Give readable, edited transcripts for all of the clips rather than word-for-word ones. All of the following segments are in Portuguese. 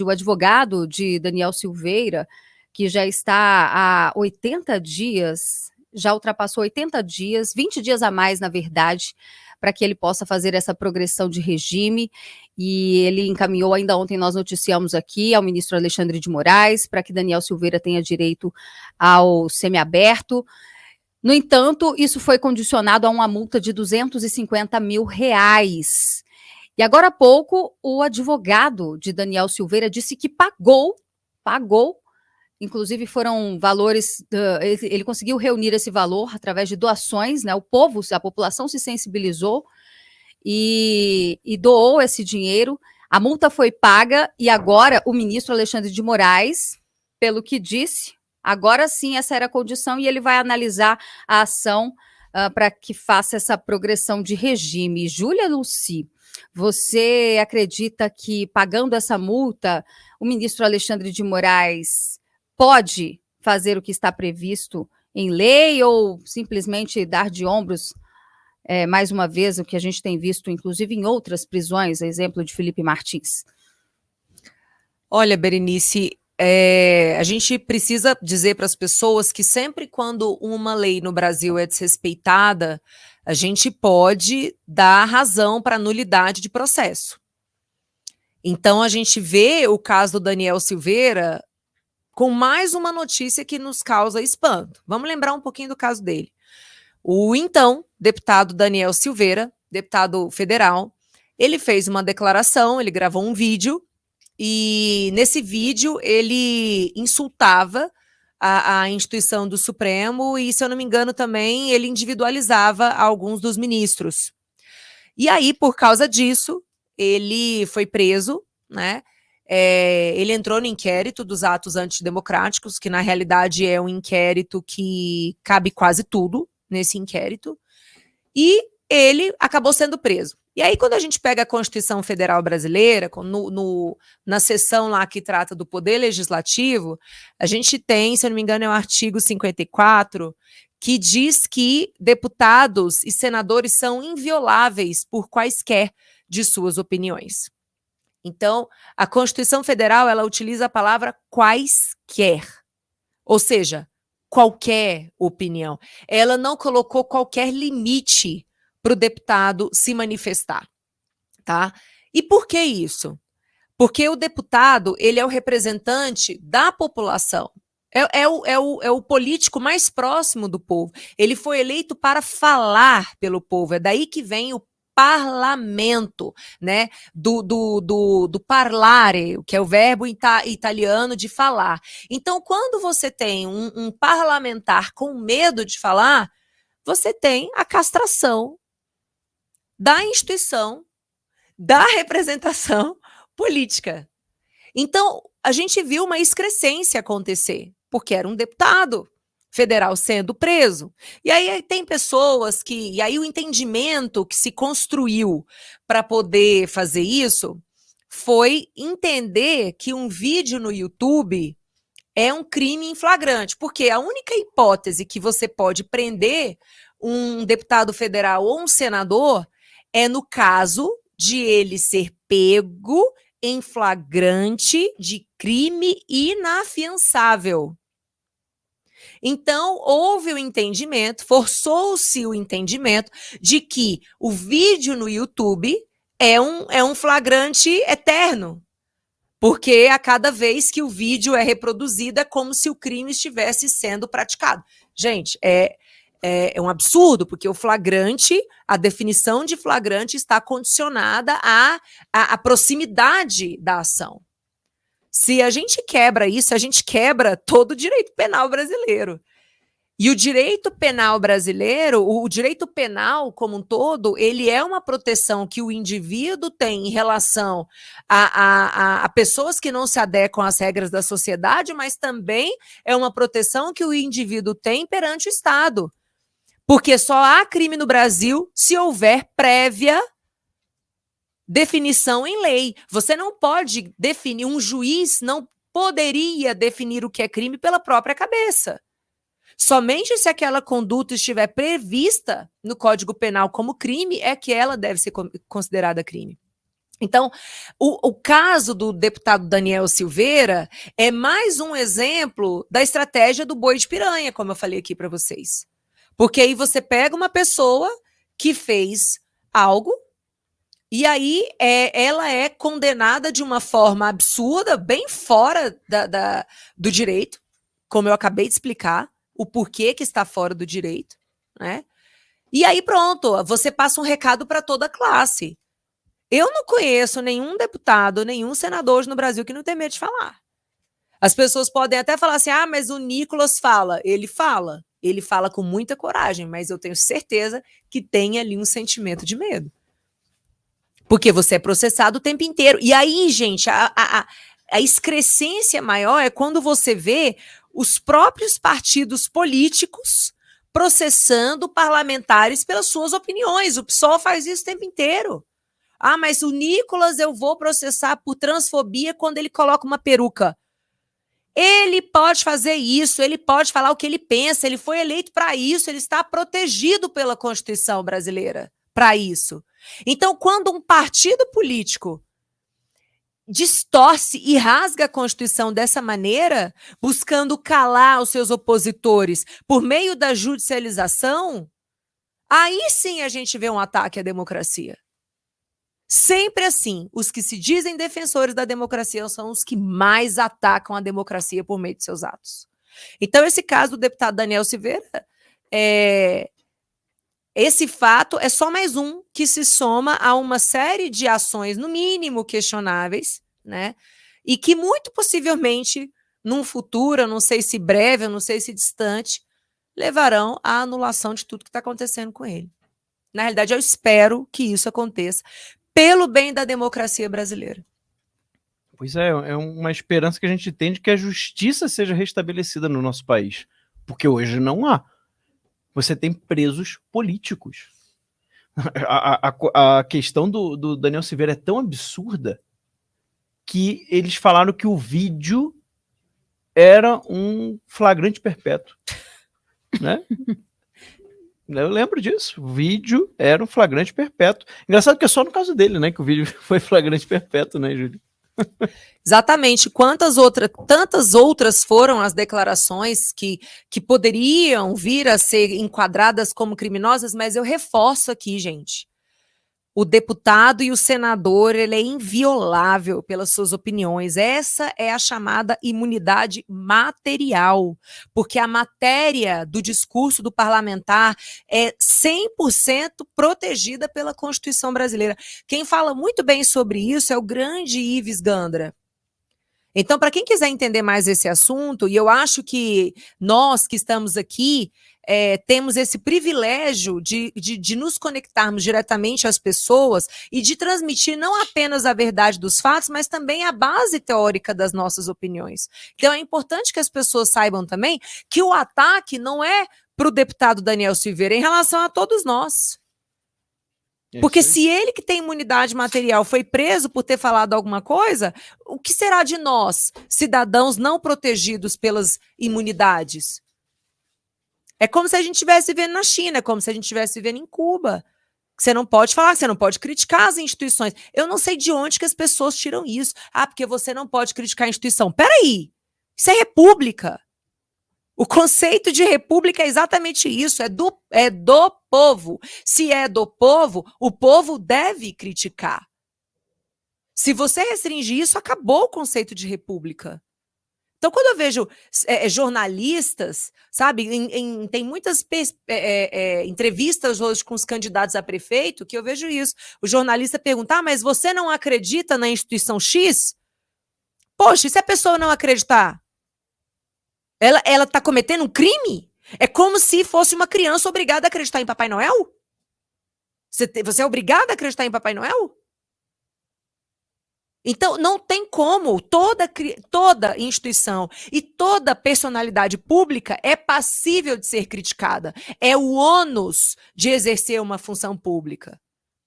o advogado de Daniel Silveira, que já está há 80 dias, já ultrapassou 80 dias, 20 dias a mais, na verdade, para que ele possa fazer essa progressão de regime, e ele encaminhou, ainda ontem nós noticiamos aqui, ao ministro Alexandre de Moraes, para que Daniel Silveira tenha direito ao semiaberto. No entanto, isso foi condicionado a uma multa de R$ 250 mil. E agora há pouco, o advogado de Daniel Silveira disse que pagou, inclusive foram valores, ele conseguiu reunir esse valor através de doações, né? A população se sensibilizou e doou esse dinheiro. A multa foi paga e agora o ministro Alexandre de Moraes, pelo que disse, agora sim essa era a condição e ele vai analisar a ação para que faça essa progressão de regime. Júlia Luci, você acredita que pagando essa multa, o ministro Alexandre de Moraes pode fazer o que está previsto em lei ou simplesmente dar de ombros, mais uma vez, o que a gente tem visto, inclusive em outras prisões, exemplo de Felipe Martins? Olha, Berenice, a gente precisa dizer para as pessoas que sempre quando uma lei no Brasil é desrespeitada, a gente pode dar razão para nulidade de processo. Então, a gente vê o caso do Daniel Silveira com mais uma notícia que nos causa espanto. Vamos lembrar um pouquinho do caso dele. O então deputado Daniel Silveira, deputado federal, ele fez uma declaração, ele gravou um vídeo, e nesse vídeo ele insultava a instituição do Supremo e, se eu não me engano, também ele individualizava alguns dos ministros. E aí, por causa disso, ele foi preso, né? Ele entrou no inquérito dos atos antidemocráticos, que na realidade é um inquérito que cabe quase tudo nesse inquérito, e ele acabou sendo preso. E aí, quando a gente pega a Constituição Federal Brasileira, na seção lá que trata do Poder Legislativo, a gente tem, se eu não me engano, é o artigo 54, que diz que deputados e senadores são invioláveis por quaisquer de suas opiniões. Então, a Constituição Federal, ela utiliza a palavra quaisquer, ou seja, qualquer opinião. Ela não colocou qualquer limite para o deputado se manifestar, tá? E por que isso? Porque o deputado, ele é o representante da população, é o político mais próximo do povo. Ele foi eleito para falar pelo povo, é daí que vem o parlamento, né, do parlare, que é o verbo italiano de falar. Então, quando você tem um parlamentar com medo de falar, você tem a castração da instituição, da representação política. Então, a gente viu uma excrescência acontecer, porque era um deputado federal sendo preso. E aí tem pessoas que... E aí o entendimento que se construiu para poder fazer isso foi entender que um vídeo no YouTube é um crime em flagrante, porque a única hipótese que você pode prender um deputado federal ou um senador é no caso de ele ser pego em flagrante de crime inafiançável. Então, houve o entendimento, forçou-se o entendimento de que o vídeo no YouTube é um flagrante eterno, porque a cada vez que o vídeo é reproduzido é como se o crime estivesse sendo praticado. Gente, é um absurdo, porque o flagrante, a definição de flagrante está condicionada à proximidade da ação. Se a gente quebra isso, a gente quebra todo o direito penal brasileiro. E o direito penal brasileiro, o direito penal como um todo, ele é uma proteção que o indivíduo tem em relação a pessoas que não se adequam às regras da sociedade, mas também é uma proteção que o indivíduo tem perante o Estado. Porque só há crime no Brasil se houver prévia definição em lei. Você não pode definir, um juiz não poderia definir o que é crime pela própria cabeça. Somente se aquela conduta estiver prevista no Código Penal como crime é que ela deve ser considerada crime. Então, o caso do deputado Daniel Silveira é mais um exemplo da estratégia do boi de piranha, como eu falei aqui para vocês. Porque aí você pega uma pessoa que fez algo e aí ela é condenada de uma forma absurda, bem fora do direito, como eu acabei de explicar, o porquê que está fora do direito, né? E aí pronto, você passa um recado para toda a classe. Eu não conheço nenhum deputado, nenhum senador hoje no Brasil que não tem medo de falar. As pessoas podem até falar assim, mas o Nicolas fala. Ele fala com muita coragem, mas eu tenho certeza que tem ali um sentimento de medo. Porque você é processado o tempo inteiro. E aí, gente, a excrescência maior é quando você vê os próprios partidos políticos processando parlamentares pelas suas opiniões. O PSOL faz isso o tempo inteiro. Mas o Nicolas eu vou processar por transfobia quando ele coloca uma peruca. Ele pode fazer isso, ele pode falar o que ele pensa, ele foi eleito para isso, ele está protegido pela Constituição brasileira para isso. Então, quando um partido político distorce e rasga a Constituição dessa maneira, buscando calar os seus opositores por meio da judicialização, aí sim a gente vê um ataque à democracia. Sempre assim, os que se dizem defensores da democracia são os que mais atacam a democracia por meio de seus atos. Então, esse caso do deputado Daniel Silveira, esse fato é só mais um que se soma a uma série de ações, no mínimo questionáveis, né? E que muito possivelmente, num futuro, eu não sei se breve, eu não sei se distante, levarão à anulação de tudo que está acontecendo com ele. Na realidade, eu espero que isso aconteça pelo bem da democracia brasileira. Pois é uma esperança que a gente tem de que a justiça seja restabelecida no nosso país, porque hoje não há. Você tem presos políticos. A questão do Daniel Silveira é tão absurda que eles falaram que o vídeo era um flagrante perpétuo, né? Eu lembro disso. O vídeo era um flagrante perpétuo. Engraçado que é só no caso dele, né? Que o vídeo foi flagrante perpétuo, né, Júlio? Exatamente. Tantas outras foram as declarações que poderiam vir a ser enquadradas como criminosas, mas eu reforço aqui, gente. O deputado e o senador, ele é inviolável pelas suas opiniões. Essa é a chamada imunidade material, porque a matéria do discurso do parlamentar é 100% protegida pela Constituição brasileira. Quem fala muito bem sobre isso é o grande Ives Gandra. Então, para quem quiser entender mais esse assunto, e eu acho que nós que estamos aqui temos esse privilégio de nos conectarmos diretamente às pessoas e de transmitir não apenas a verdade dos fatos, mas também a base teórica das nossas opiniões. Então, é importante que as pessoas saibam também que o ataque não é para o deputado Daniel Silveira, é em relação a todos nós. Porque se ele que tem imunidade material foi preso por ter falado alguma coisa, o que será de nós, cidadãos não protegidos pelas imunidades? É como se a gente estivesse vivendo na China, é como se a gente estivesse vivendo em Cuba. Você não pode falar, você não pode criticar as instituições. Eu não sei de onde que as pessoas tiram isso. Porque você não pode criticar a instituição. Peraí, isso é república. O conceito de república é exatamente isso, é do povo. Se é do povo, o povo deve criticar. Se você restringir isso, acabou o conceito de república. Então, quando eu vejo jornalistas, sabe, tem muitas entrevistas hoje com os candidatos a prefeito que eu vejo isso. O jornalista pergunta, mas você não acredita na instituição X? Poxa, e se a pessoa não acreditar? Ela está cometendo um crime? É como se fosse uma criança obrigada a acreditar em Papai Noel? Você é obrigada a acreditar em Papai Noel? Então, não tem como. Toda instituição e toda personalidade pública é passível de ser criticada. É o ônus de exercer uma função pública.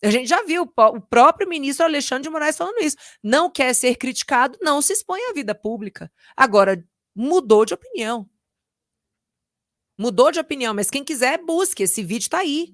A gente já viu o próprio ministro Alexandre de Moraes falando isso. Não quer ser criticado, não se expõe à vida pública. Agora, mudou de opinião. Mudou de opinião, mas quem quiser, busque. Esse vídeo está aí.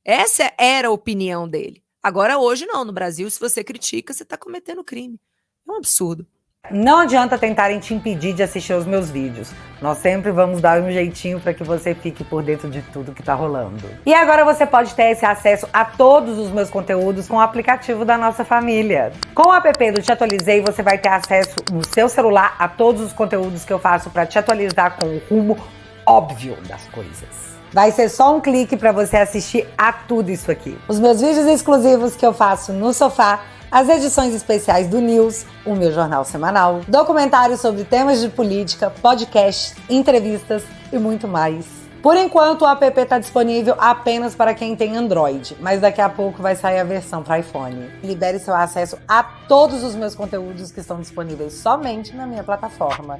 Essa era a opinião dele. Agora, hoje não, no Brasil, se você critica, você tá cometendo crime. É um absurdo. Não adianta tentarem te impedir de assistir os meus vídeos. Nós sempre vamos dar um jeitinho para que você fique por dentro de tudo que tá rolando. E agora você pode ter esse acesso a todos os meus conteúdos com o aplicativo da nossa família. Com o app do Te Atualizei, você vai ter acesso no seu celular a todos os conteúdos que eu faço para te atualizar com o rumo óbvio das coisas. Vai ser só um clique para você assistir a tudo isso aqui. Os meus vídeos exclusivos que eu faço no sofá, as edições especiais do News, o meu jornal semanal, documentários sobre temas de política, podcasts, entrevistas e muito mais. Por enquanto, o app está disponível apenas para quem tem Android, mas daqui a pouco vai sair a versão para iPhone. Libere seu acesso a todos os meus conteúdos que estão disponíveis somente na minha plataforma.